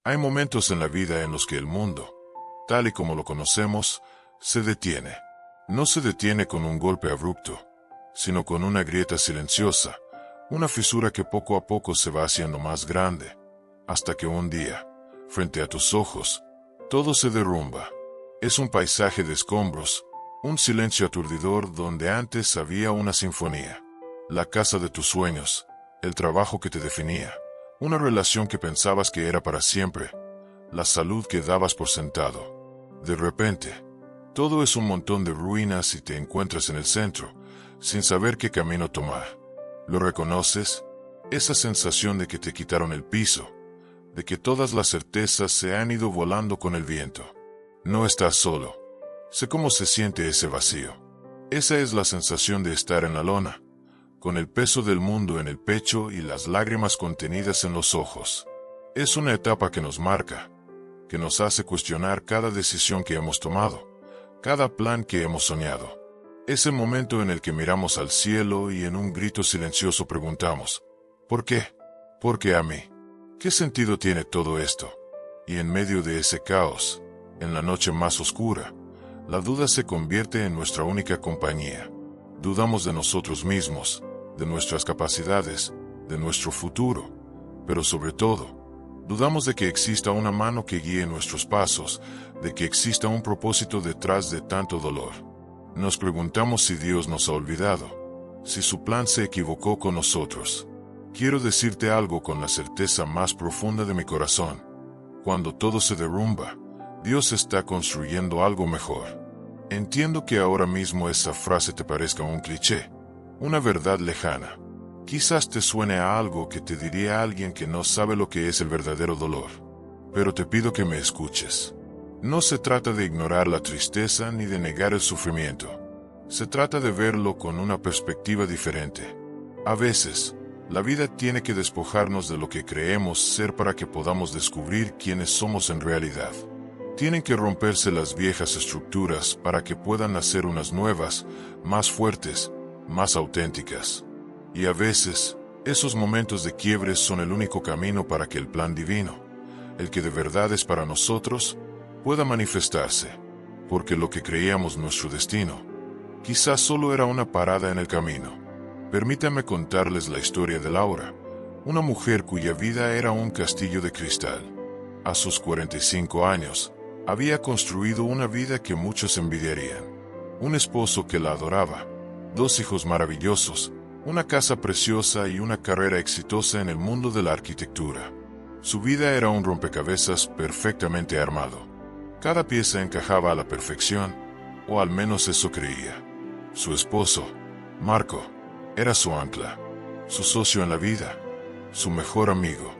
Hay momentos en la vida en los que el mundo, tal y como lo conocemos, se detiene. No se detiene con un golpe abrupto, sino con una grieta silenciosa, una fisura que poco a poco se va haciendo más grande, hasta que un día, frente a tus ojos, todo se derrumba. Es un paisaje de escombros, un silencio aturdidor donde antes había una sinfonía. La casa de tus sueños, el trabajo que te definía, una relación que pensabas que era para siempre, la salud que dabas por sentado. De repente, todo es un montón de ruinas y te encuentras en el centro, sin saber qué camino tomar. ¿Lo reconoces? Esa sensación de que te quitaron el piso, de que todas las certezas se han ido volando con el viento. No estás solo. Sé cómo se siente ese vacío. Esa es la sensación de estar en la lona, con el peso del mundo en el pecho y las lágrimas contenidas en los ojos. Es una etapa que nos marca, que nos hace cuestionar cada decisión que hemos tomado, cada plan que hemos soñado. Ese momento en el que miramos al cielo y en un grito silencioso preguntamos, ¿por qué? ¿Por qué a mí? ¿Qué sentido tiene todo esto? Y en medio de ese caos, en la noche más oscura, la duda se convierte en nuestra única compañía. Dudamos de nosotros mismos, de nuestras capacidades, de nuestro futuro, pero sobre todo, dudamos de que exista una mano que guíe nuestros pasos, de que exista un propósito detrás de tanto dolor. Nos preguntamos si Dios nos ha olvidado, si su plan se equivocó con nosotros. Quiero decirte algo con la certeza más profunda de mi corazón. Cuando todo se derrumba, Dios está construyendo algo mejor. Entiendo que ahora mismo esa frase te parezca un cliché, una verdad lejana. Quizás te suene a algo que te diría alguien que no sabe lo que es el verdadero dolor. Pero te pido que me escuches. No se trata de ignorar la tristeza ni de negar el sufrimiento. Se trata de verlo con una perspectiva diferente. A veces, la vida tiene que despojarnos de lo que creemos ser para que podamos descubrir quiénes somos en realidad. Tienen que romperse las viejas estructuras para que puedan nacer unas nuevas, más fuertes, más auténticas. Y a veces, esos momentos de quiebre son el único camino para que el plan divino, el que de verdad es para nosotros, pueda manifestarse. Porque lo que creíamos nuestro destino, quizás solo era una parada en el camino. Permítanme contarles la historia de Laura, una mujer cuya vida era un castillo de cristal. A sus 45 años, había construido una vida que muchos envidiarían. Un esposo que la adoraba, 2 hijos maravillosos, una casa preciosa y una carrera exitosa en el mundo de la arquitectura. Su vida era un rompecabezas perfectamente armado. Cada pieza encajaba a la perfección, o al menos eso creía. Su esposo, Marco, era su ancla, su socio en la vida, su mejor amigo.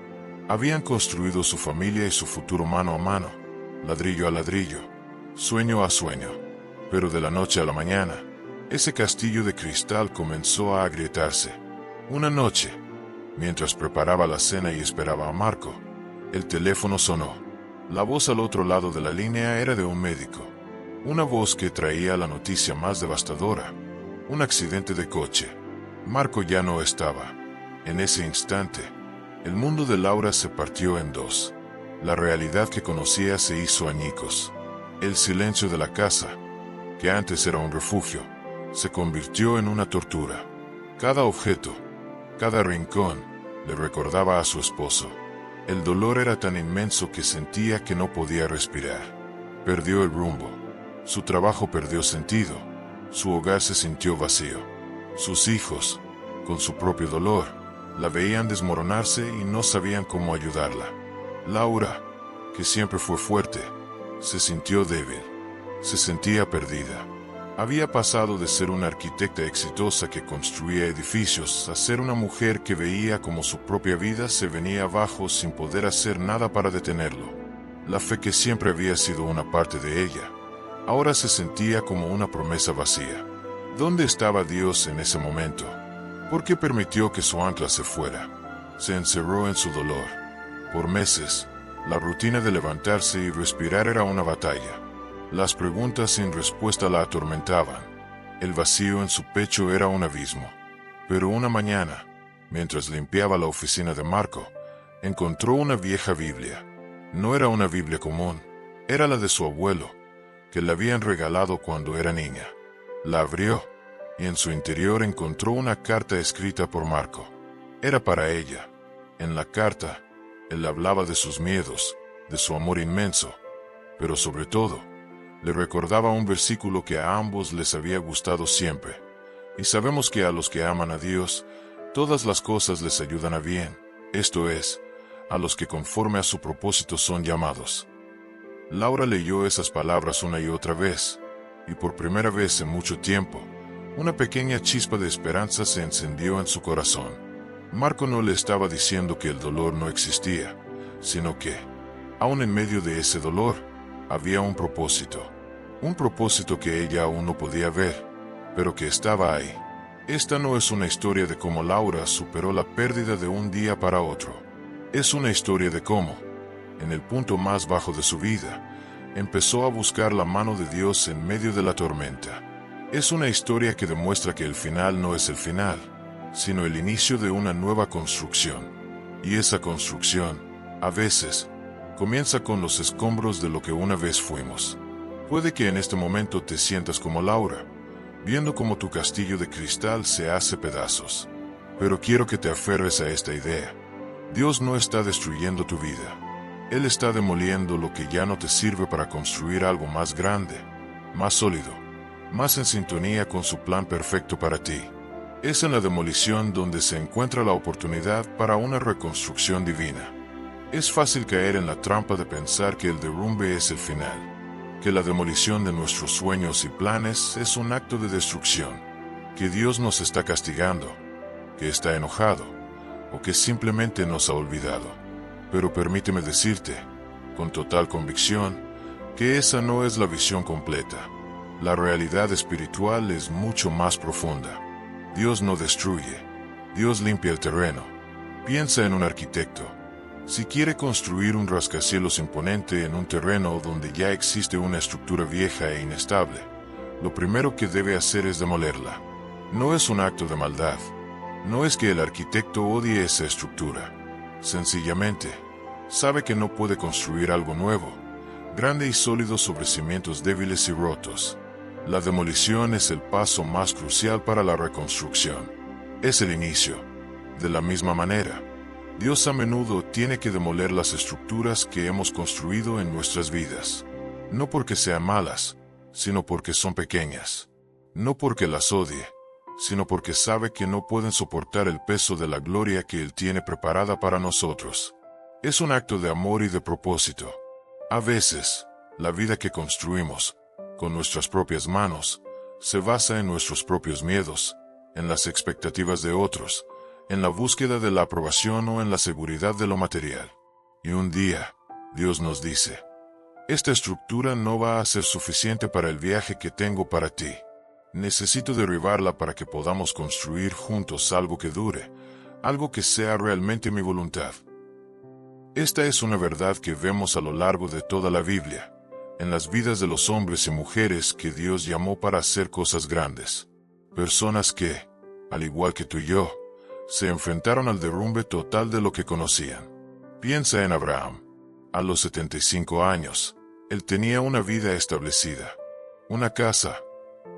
Habían construido su familia y su futuro mano a mano, ladrillo a ladrillo, sueño a sueño. Pero de la noche a la mañana, ese castillo de cristal comenzó a agrietarse. Una noche, mientras preparaba la cena y esperaba a Marco, el teléfono sonó. La voz al otro lado de la línea era de un médico. Una voz que traía la noticia más devastadora: un accidente de coche. Marco ya no estaba. En ese instante, el mundo de Laura se partió en dos. La realidad que conocía se hizo añicos. El silencio de la casa, que antes era un refugio, se convirtió en una tortura. Cada objeto, cada rincón, le recordaba a su esposo. El dolor era tan inmenso que sentía que no podía respirar. Perdió el rumbo. Su trabajo perdió sentido. Su hogar se sintió vacío. Sus hijos, con su propio dolor, la veían desmoronarse y no sabían cómo ayudarla. Laura, que siempre fue fuerte, se sintió débil. Se sentía perdida. Había pasado de ser una arquitecta exitosa que construía edificios a ser una mujer que veía como su propia vida se venía abajo sin poder hacer nada para detenerlo. La fe que siempre había sido una parte de ella, ahora se sentía como una promesa vacía. ¿Dónde estaba Dios en ese momento? ¿Por qué permitió que su ancla se fuera? Se encerró en su dolor. Por meses, la rutina de levantarse y respirar era una batalla. Las preguntas sin respuesta la atormentaban. El vacío en su pecho era un abismo. Pero una mañana, mientras limpiaba la oficina de Marco, encontró una vieja Biblia. No era una Biblia común, era la de su abuelo, que le habían regalado cuando era niña. La abrió, y en su interior encontró una carta escrita por Marco. Era para ella. En la carta, él hablaba de sus miedos, de su amor inmenso, pero sobre todo, le recordaba un versículo que a ambos les había gustado siempre. Y sabemos que a los que aman a Dios, todas las cosas les ayudan a bien, esto es, a los que conforme a su propósito son llamados. Laura leyó esas palabras una y otra vez, y por primera vez en mucho tiempo, una pequeña chispa de esperanza se encendió en su corazón. Marco no le estaba diciendo que el dolor no existía, sino que, aun en medio de ese dolor, había un propósito que ella aún no podía ver, pero que estaba ahí. Esta no es una historia de cómo Laura superó la pérdida de un día para otro. Es una historia de cómo, en el punto más bajo de su vida, empezó a buscar la mano de Dios en medio de la tormenta. Es una historia que demuestra que el final no es el final, sino el inicio de una nueva construcción. Y esa construcción, a veces, comienza con los escombros de lo que una vez fuimos. Puede que en este momento te sientas como Laura, viendo cómo tu castillo de cristal se hace pedazos. Pero quiero que te aferres a esta idea. Dios no está destruyendo tu vida. Él está demoliendo lo que ya no te sirve para construir algo más grande, más sólido, más en sintonía con su plan perfecto para ti. Es en la demolición donde se encuentra la oportunidad para una reconstrucción divina. Es fácil caer en la trampa de pensar que el derrumbe es el final, que la demolición de nuestros sueños y planes es un acto de destrucción, que Dios nos está castigando, que está enojado, o que simplemente nos ha olvidado. Pero permíteme decirte, con total convicción, que esa no es la visión completa. La realidad espiritual es mucho más profunda. Dios no destruye, Dios limpia el terreno. Piensa en un arquitecto. Si quiere construir un rascacielos imponente en un terreno donde ya existe una estructura vieja e inestable, lo primero que debe hacer es demolerla. No es un acto de maldad. No es que el arquitecto odie esa estructura. Sencillamente, sabe que no puede construir algo nuevo, grande y sólido sobre cimientos débiles y rotos. La demolición es el paso más crucial para la reconstrucción. Es el inicio. De la misma manera, Dios a menudo tiene que demoler las estructuras que hemos construido en nuestras vidas. No porque sean malas, sino porque son pequeñas. No porque las odie, sino porque sabe que no pueden soportar el peso de la gloria que Él tiene preparada para nosotros. Es un acto de amor y de propósito. A veces, la vida que construimos, con nuestras propias manos, se basa en nuestros propios miedos, en las expectativas de otros, en la búsqueda de la aprobación o en la seguridad de lo material. Y un día, Dios nos dice, esta estructura no va a ser suficiente para el viaje que tengo para ti. Necesito derribarla para que podamos construir juntos algo que dure, algo que sea realmente mi voluntad. Esta es una verdad que vemos a lo largo de toda la Biblia, en las vidas de los hombres y mujeres que Dios llamó para hacer cosas grandes. Personas que, al igual que tú y yo, se enfrentaron al derrumbe total de lo que conocían. Piensa en Abraham. A los 75 años, él tenía una vida establecida, una casa,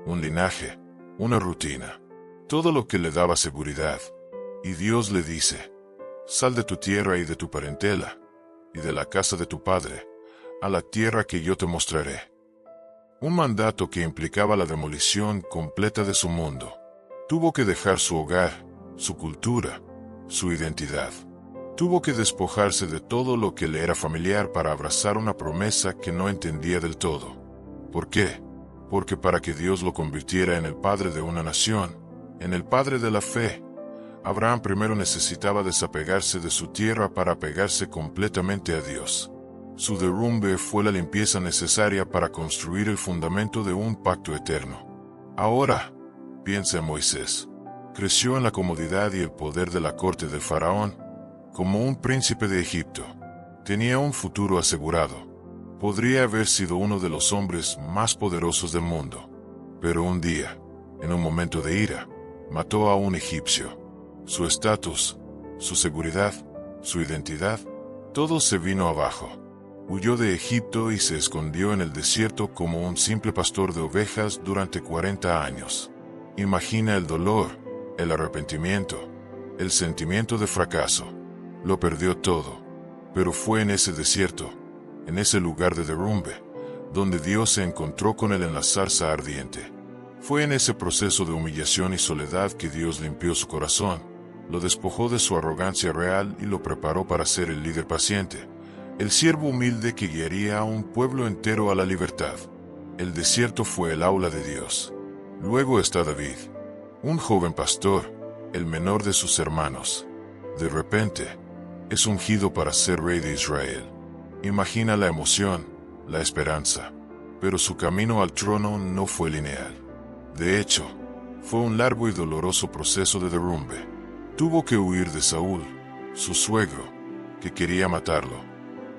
un linaje, una rutina, todo lo que le daba seguridad. Y Dios le dice, sal de tu tierra y de tu parentela, y de la casa de tu padre, a la tierra que yo te mostraré. Un mandato que implicaba la demolición completa de su mundo. Tuvo que dejar su hogar, su cultura, su identidad. Tuvo que despojarse de todo lo que le era familiar para abrazar una promesa que no entendía del todo. ¿Por qué? Porque para que Dios lo convirtiera en el padre de una nación, en el padre de la fe, Abraham primero necesitaba desapegarse de su tierra para apegarse completamente a Dios. Su derrumbe fue la limpieza necesaria para construir el fundamento de un pacto eterno. Ahora, piensa en Moisés. Creció en la comodidad y el poder de la corte del faraón, como un príncipe de Egipto. Tenía un futuro asegurado. Podría haber sido uno de los hombres más poderosos del mundo. Pero un día, en un momento de ira, mató a un egipcio. Su estatus, su seguridad, su identidad, todo se vino abajo. Huyó de Egipto y se escondió en el desierto como un simple pastor de ovejas durante 40 años. Imagina el dolor, el arrepentimiento, el sentimiento de fracaso. Lo perdió todo, pero fue en ese desierto, en ese lugar de derrumbe, donde Dios se encontró con él en la zarza ardiente. Fue en ese proceso de humillación y soledad que Dios limpió su corazón, lo despojó de su arrogancia real y lo preparó para ser el líder paciente, el siervo humilde que guiaría a un pueblo entero a la libertad. El desierto fue el aula de Dios. Luego está David, un joven pastor, el menor de sus hermanos. De repente, es ungido para ser rey de Israel. Imagina la emoción, la esperanza, pero su camino al trono no fue lineal. De hecho, fue un largo y doloroso proceso de derrumbe. Tuvo que huir de Saúl, su suegro, que quería matarlo.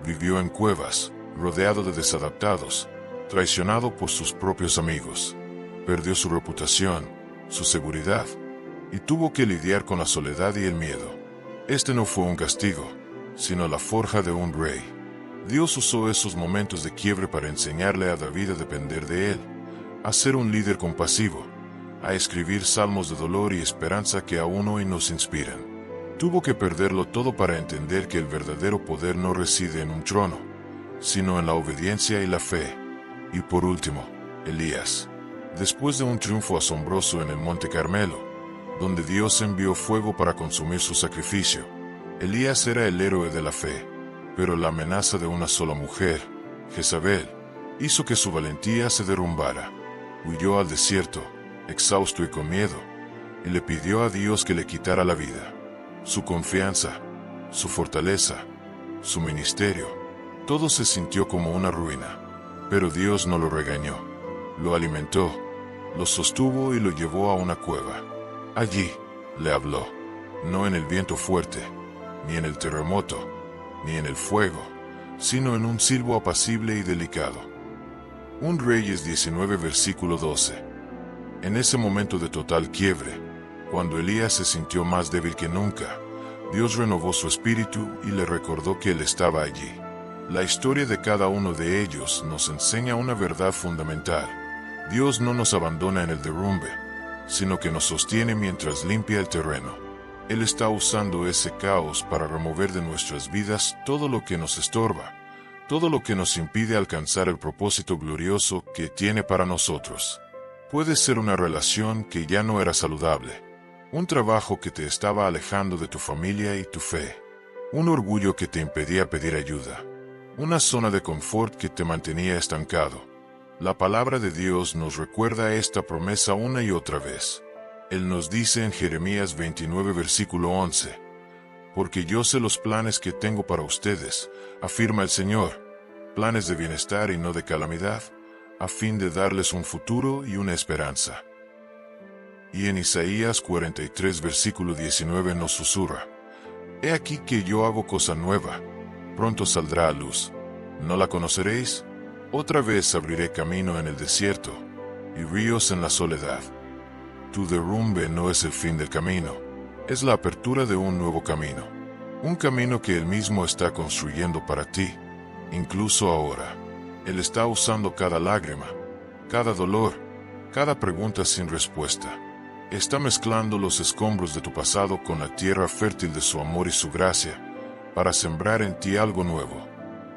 Vivió en cuevas, rodeado de desadaptados, traicionado por sus propios amigos. Perdió su reputación, su seguridad, y tuvo que lidiar con la soledad y el miedo. Este no fue un castigo, sino la forja de un rey. Dios usó esos momentos de quiebre para enseñarle a David a depender de él, a ser un líder compasivo, a escribir salmos de dolor y esperanza que aún hoy nos inspiran. Tuvo que perderlo todo para entender que el verdadero poder no reside en un trono, sino en la obediencia y la fe. Y por último, Elías. Después de un triunfo asombroso en el Monte Carmelo, donde Dios envió fuego para consumir su sacrificio, Elías era el héroe de la fe, pero la amenaza de una sola mujer, Jezabel, hizo que su valentía se derrumbara. Huyó al desierto, exhausto y con miedo, y le pidió a Dios que le quitara la vida. Su confianza, su fortaleza, su ministerio, todo se sintió como una ruina. Pero Dios no lo regañó, lo alimentó, lo sostuvo y lo llevó a una cueva. Allí, le habló, no en el viento fuerte, ni en el terremoto, ni en el fuego, sino en un silbo apacible y delicado. 1 Reyes 19 versículo 12. En ese momento de total quiebre, cuando Elías se sintió más débil que nunca, Dios renovó su espíritu y le recordó que él estaba allí. La historia de cada uno de ellos nos enseña una verdad fundamental. Dios no nos abandona en el derrumbe, sino que nos sostiene mientras limpia el terreno. Él está usando ese caos para remover de nuestras vidas todo lo que nos estorba, todo lo que nos impide alcanzar el propósito glorioso que tiene para nosotros. Puede ser una relación que ya no era saludable, un trabajo que te estaba alejando de tu familia y tu fe, un orgullo que te impedía pedir ayuda, una zona de confort que te mantenía estancado. La palabra de Dios nos recuerda esta promesa una y otra vez. Él nos dice en Jeremías 29 versículo 11, «Porque yo sé los planes que tengo para ustedes, afirma el Señor, planes de bienestar y no de calamidad, a fin de darles un futuro y una esperanza». Y en Isaías 43 versículo 19 nos susurra, «He aquí que yo hago cosa nueva, pronto saldrá a luz. ¿No la conoceréis? Otra vez abriré camino en el desierto, y ríos en la soledad». Tu derrumbe no es el fin del camino, es la apertura de un nuevo camino. Un camino que Él mismo está construyendo para ti, incluso ahora. Él está usando cada lágrima, cada dolor, cada pregunta sin respuesta. Está mezclando los escombros de tu pasado con la tierra fértil de su amor y su gracia, para sembrar en ti algo nuevo,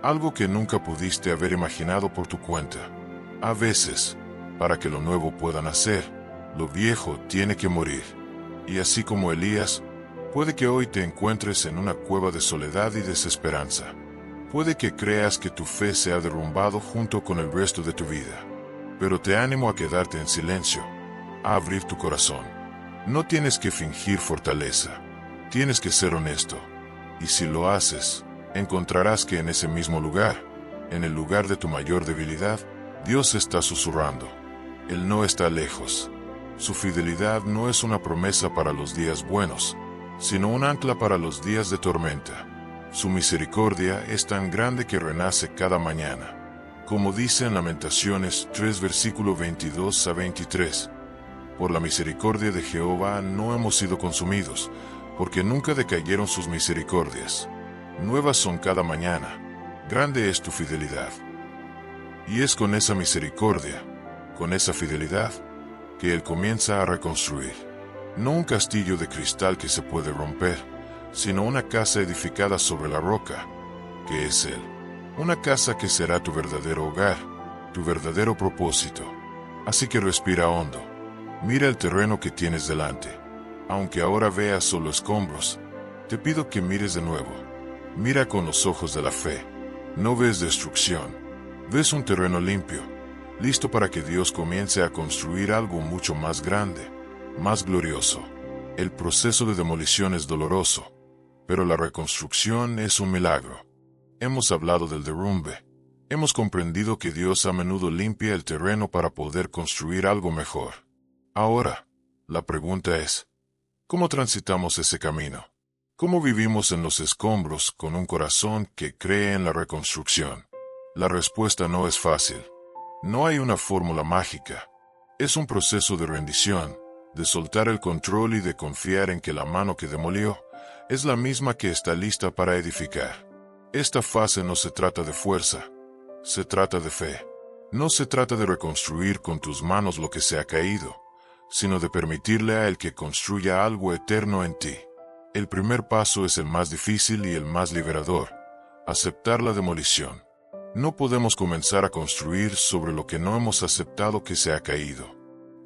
algo que nunca pudiste haber imaginado por tu cuenta. A veces, para que lo nuevo pueda nacer, lo viejo tiene que morir. Y así como Elías, puede que hoy te encuentres en una cueva de soledad y desesperanza. Puede que creas que tu fe se ha derrumbado junto con el resto de tu vida. Pero te animo a quedarte en silencio, a abrir tu corazón. No tienes que fingir fortaleza, tienes que ser honesto. Y si lo haces, encontrarás que en ese mismo lugar, en el lugar de tu mayor debilidad, Dios está susurrando. Él no está lejos. Su fidelidad no es una promesa para los días buenos, sino un ancla para los días de tormenta. Su misericordia es tan grande que renace cada mañana. Como dice en Lamentaciones 3 versículo 22 a 23, «Por la misericordia de Jehová no hemos sido consumidos, porque nunca decayeron sus misericordias. Nuevas son cada mañana, grande es tu fidelidad. Y es con esa misericordia, con esa fidelidad, que Él comienza a reconstruir. No un castillo de cristal que se puede romper, sino una casa edificada sobre la roca, que es Él. Una casa que será tu verdadero hogar, tu verdadero propósito. Así que respira hondo. Mira el terreno que tienes delante. Aunque ahora veas solo escombros, te pido que mires de nuevo. Mira con los ojos de la fe. No ves destrucción. Ves un terreno limpio, listo para que Dios comience a construir algo mucho más grande, más glorioso. El proceso de demolición es doloroso, pero la reconstrucción es un milagro. Hemos hablado del derrumbe. Hemos comprendido que Dios a menudo limpia el terreno para poder construir algo mejor. Ahora, la pregunta es, ¿cómo transitamos ese camino? ¿Cómo vivimos en los escombros con un corazón que cree en la reconstrucción? La respuesta no es fácil. No hay una fórmula mágica. Es un proceso de rendición, de soltar el control y de confiar en que la mano que demolió es la misma que está lista para edificar. Esta fase no se trata de fuerza, se trata de fe. No se trata de reconstruir con tus manos lo que se ha caído, sino de permitirle a Él que construya algo eterno en ti. El primer paso es el más difícil y el más liberador: aceptar la demolición. No podemos comenzar a construir sobre lo que no hemos aceptado que se ha caído.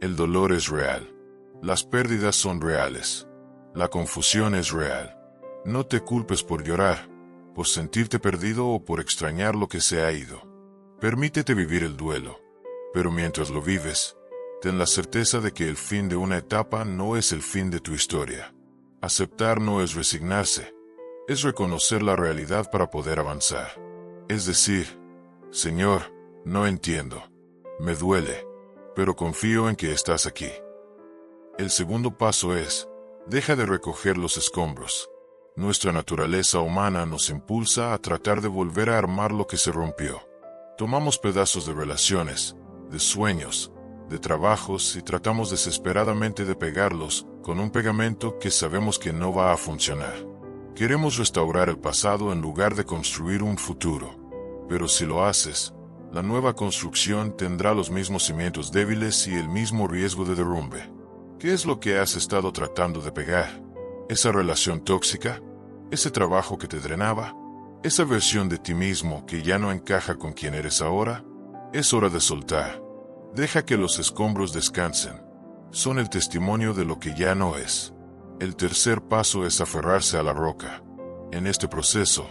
El dolor es real. Las pérdidas son reales. La confusión es real. No te culpes por llorar, por sentirte perdido o por extrañar lo que se ha ido. Permítete vivir el duelo, pero mientras lo vives, ten la certeza de que el fin de una etapa no es el fin de tu historia. Aceptar no es resignarse, es reconocer la realidad para poder avanzar. Es decir, Señor, no entiendo, me duele, pero confío en que estás aquí. El segundo paso es, deja de recoger los escombros. Nuestra naturaleza humana nos impulsa a tratar de volver a armar lo que se rompió. Tomamos pedazos de relaciones, de sueños, de trabajos y tratamos desesperadamente de pegarlos con un pegamento que sabemos que no va a funcionar. Queremos restaurar el pasado en lugar de construir un futuro. Pero si lo haces, la nueva construcción tendrá los mismos cimientos débiles y el mismo riesgo de derrumbe. ¿Qué es lo que has estado tratando de pegar? ¿Esa relación tóxica? ¿Ese trabajo que te drenaba? ¿Esa versión de ti mismo que ya no encaja con quien eres ahora? Es hora de soltar. Deja que los escombros descansen. Son el testimonio de lo que ya no es. El tercer paso es aferrarse a la roca. En este proceso,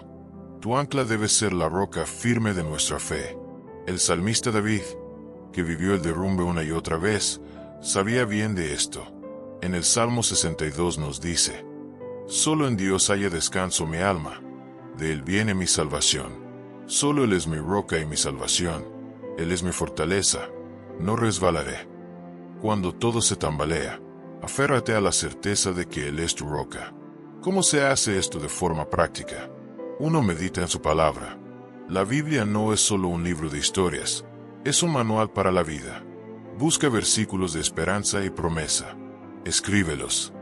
tu ancla debe ser la roca firme de nuestra fe. El salmista David, que vivió el derrumbe una y otra vez, sabía bien de esto. En el Salmo 62 nos dice: solo en Dios haya descanso mi alma, de Él viene mi salvación. Solo Él es mi roca y mi salvación, Él es mi fortaleza, no resbalaré. Cuando todo se tambalea, aférrate a la certeza de que Él es tu roca. ¿Cómo se hace esto de forma práctica? Uno medita en su palabra. La Biblia no es solo un libro de historias, es un manual para la vida. Busca versículos de esperanza y promesa. Escríbelos.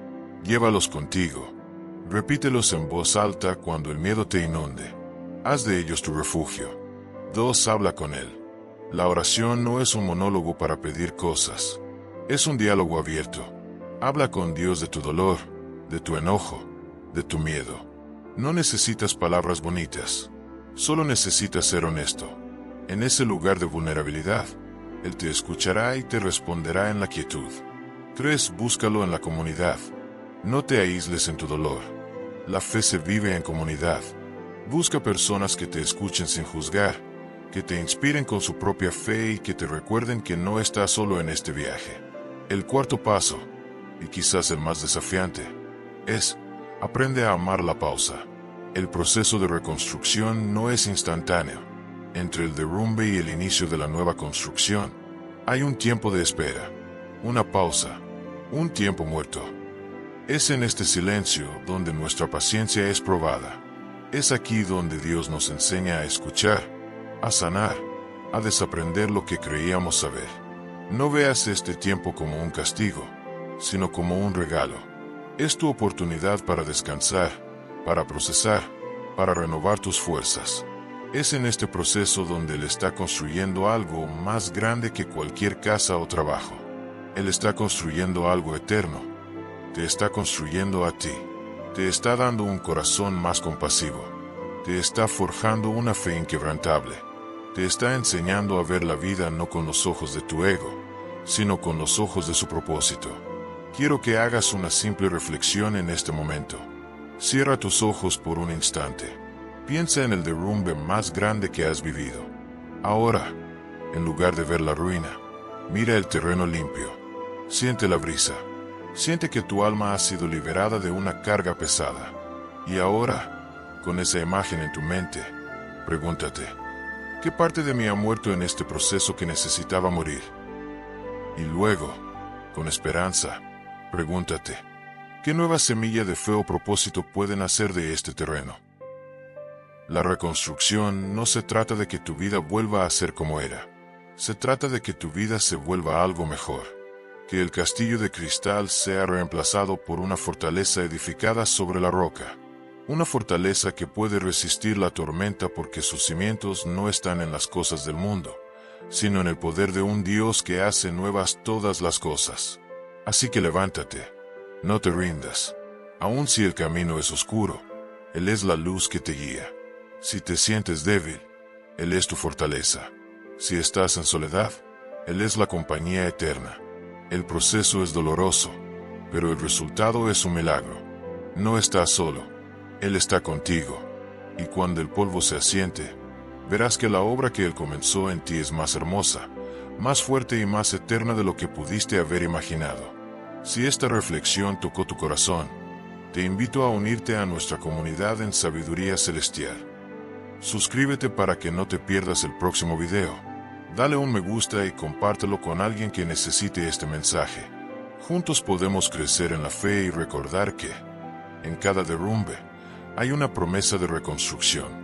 Llévalos contigo. Repítelos en voz alta cuando el miedo te inunde. Haz de ellos tu refugio. 2. Habla con Él. La oración no es un monólogo para pedir cosas. Es un diálogo abierto. Habla con Dios de tu dolor, de tu enojo, de tu miedo. No necesitas palabras bonitas. Solo necesitas ser honesto. En ese lugar de vulnerabilidad, Él te escuchará y te responderá en la quietud. 3. Búscalo en la comunidad. No te aísles en tu dolor. La fe se vive en comunidad. Busca personas que te escuchen sin juzgar, que te inspiren con su propia fe y que te recuerden que no estás solo en este viaje. El cuarto paso, y quizás el más desafiante, es: aprende a amar la pausa. El proceso de reconstrucción no es instantáneo. Entre el derrumbe y el inicio de la nueva construcción, hay un tiempo de espera, una pausa, un tiempo muerto. Es en este silencio donde nuestra paciencia es probada. Es aquí donde Dios nos enseña a escuchar, a sanar, a desaprender lo que creíamos saber. No veas este tiempo como un castigo, sino como un regalo. Es tu oportunidad para descansar, para procesar, para renovar tus fuerzas. Es en este proceso donde Él está construyendo algo más grande que cualquier casa o trabajo. Él está construyendo algo eterno. Te está construyendo a ti. Te está dando un corazón más compasivo. Te está forjando una fe inquebrantable. Te está enseñando a ver la vida no con los ojos de tu ego, sino con los ojos de su propósito. Quiero que hagas una simple reflexión en este momento. Cierra tus ojos por un instante. Piensa en el derrumbe más grande que has vivido. Ahora, en lugar de ver la ruina, mira el terreno limpio. Siente la brisa. Siente que tu alma ha sido liberada de una carga pesada. Y ahora, con esa imagen en tu mente, pregúntate, ¿qué parte de mí ha muerto en este proceso que necesitaba morir? Y luego, con esperanza, pregúntate, ¿qué nueva semilla de fe o propósito pueden hacer de este terreno? La reconstrucción no se trata de que tu vida vuelva a ser como era. Se trata de que tu vida se vuelva algo mejor. Que el castillo de cristal sea reemplazado por una fortaleza edificada sobre la roca. Una fortaleza que puede resistir la tormenta porque sus cimientos no están en las cosas del mundo, sino en el poder de un Dios que hace nuevas todas las cosas. Así que levántate, no te rindas. Aun si el camino es oscuro, Él es la luz que te guía. Si te sientes débil, Él es tu fortaleza. Si estás en soledad, Él es la compañía eterna. El proceso es doloroso, pero el resultado es un milagro. No estás solo, Él está contigo. Y cuando el polvo se asiente, verás que la obra que Él comenzó en ti es más hermosa, más fuerte y más eterna de lo que pudiste haber imaginado. Si esta reflexión tocó tu corazón, te invito a unirte a nuestra comunidad en Sabiduría Celestial. Suscríbete para que no te pierdas el próximo video. Dale un me gusta y compártelo con alguien que necesite este mensaje. Juntos podemos crecer en la fe y recordar que, en cada derrumbe, hay una promesa de reconstrucción.